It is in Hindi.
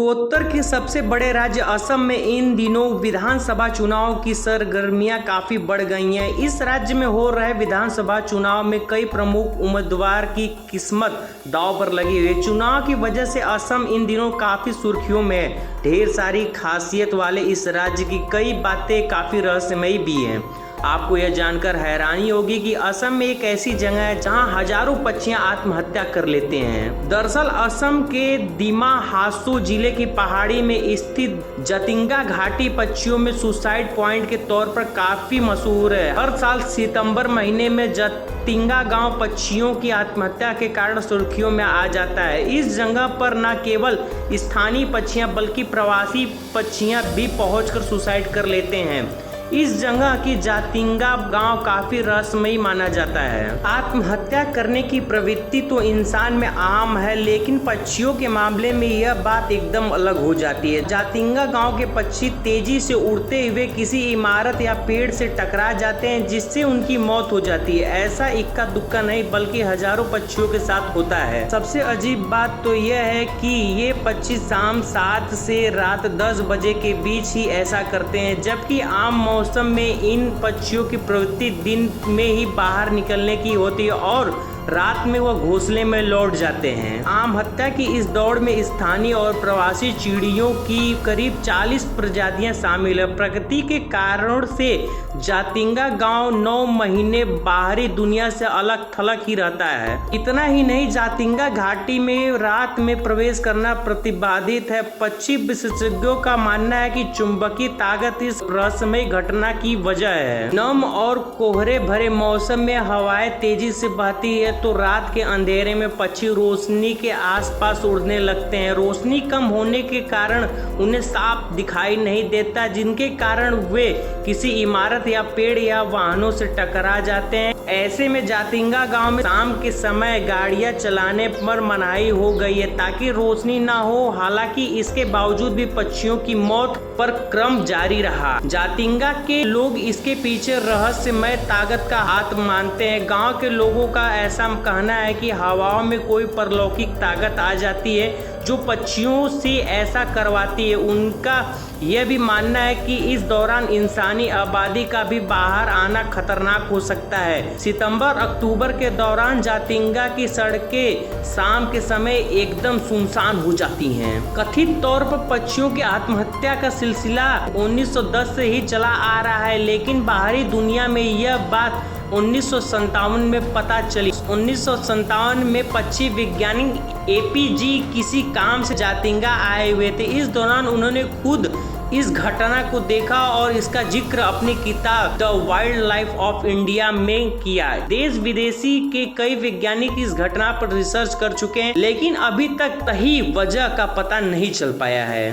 पूर्वोत्तर के सबसे बड़े राज्य असम में इन दिनों विधानसभा चुनाव की सरगर्मियां काफी बढ़ गई हैं। इस राज्य में हो रहे विधानसभा चुनाव में कई प्रमुख उम्मीदवार की किस्मत दांव पर लगी हुई है। चुनाव की वजह से असम इन दिनों काफी सुर्खियों में है। ढेर सारी खासियत वाले इस राज्य की कई बातें काफी रहस्यमयी भी हैं। आपको यह जानकर हैरानी होगी कि असम में एक ऐसी जगह है जहां हजारों पक्षियां आत्महत्या कर लेते हैं। दरअसल असम के दिमा हासो जिले की पहाड़ी में स्थित जतिंगा घाटी पक्षियों में सुसाइड पॉइंट के तौर पर काफी मशहूर है। हर साल सितंबर महीने में जतिंगा गांव पक्षियों की आत्महत्या के कारण सुर्खियों में आ जाता है। इस जगह पर न केवल स्थानीय पक्षियां बल्कि प्रवासी पक्षियां भी पहुंचकर सुसाइड कर लेते हैं। इस जगह की जतिंगा गांव काफी रहस्यमयी माना जाता है। आत्महत्या करने की प्रवृत्ति तो इंसान में आम है, लेकिन पक्षियों के मामले में यह बात एकदम अलग हो जाती है। जतिंगा गांव के पक्षी तेजी से उड़ते हुए किसी इमारत या पेड़ से टकरा जाते हैं, जिससे उनकी मौत हो जाती है। ऐसा इक्का दुक्का नहीं बल्कि हजारों पक्षियों के साथ होता है। सबसे अजीब बात तो यह है कि ये पक्षी शाम 7 से रात 10 बजे के बीच ही ऐसा करते हैं, जबकि आम मौसम में इन पक्षियों की प्रवृत्ति दिन में ही बाहर निकलने की होती है और रात में वह घोंसले में लौट जाते हैं। आम हत्या की इस दौड़ में स्थानीय और प्रवासी चिड़ियों की करीब 40 प्रजातियां शामिल है। प्रकृति के कारण से जतिंगा गांव 9 महीने बाहरी दुनिया से अलग थलग ही रहता है। इतना ही नहीं, जतिंगा घाटी में रात में प्रवेश करना प्रतिबंधित है। पक्षी विशेषज्ञों का मानना है कि चुंबकीय ताकत इस रहस्यमयी घटना की वजह है। नम और कोहरे भरे मौसम में हवाएं तेजी से बहती है तो रात के अंधेरे में पक्षी रोशनी के आसपास उड़ने लगते हैं। रोशनी कम होने के कारण उन्हें साफ दिखाई नहीं देता, जिनके कारण वे किसी इमारत या पेड़ या वाहनों से टकरा जाते हैं। ऐसे में जतिंगा गांव में शाम के समय गाड़ियां चलाने पर मनाही हो गई है ताकि रोशनी ना हो। हालांकि इसके बावजूद भी पक्षियों की मौत पर क्रम जारी रहा। जतिंगा के लोग इसके पीछे रहस्यमय ताकत का हाथ मानते हैं। गांव के लोगों का ऐसा कहना है कि हवाओं में कोई परलौकिक ताकत आ जाती है जो पक्षियों से ऐसा करवाती है। उनका यह भी मानना है कि इस दौरान इंसानी आबादी का भी बाहर आना खतरनाक हो सकता है। सितंबर अक्टूबर के दौरान जतिंगा की सड़कें शाम के समय एकदम सुनसान हो जाती हैं। कथित तौर पर पक्षियों की आत्महत्या का सिलसिला 1910 से ही चला आ रहा है, लेकिन बाहरी दुनिया में यह बात 1957 में पता चली। 1957 में पक्षी वैज्ञानिक एपीजी किसी काम से जतिंगा आए हुए थे। इस दौरान उन्होंने खुद इस घटना को देखा और इसका जिक्र अपनी किताब the wild life of India में किया। देश विदेशी के कई वैज्ञानिक इस घटना पर रिसर्च कर चुके हैं, लेकिन अभी तक सही वजह का पता नहीं चल पाया है।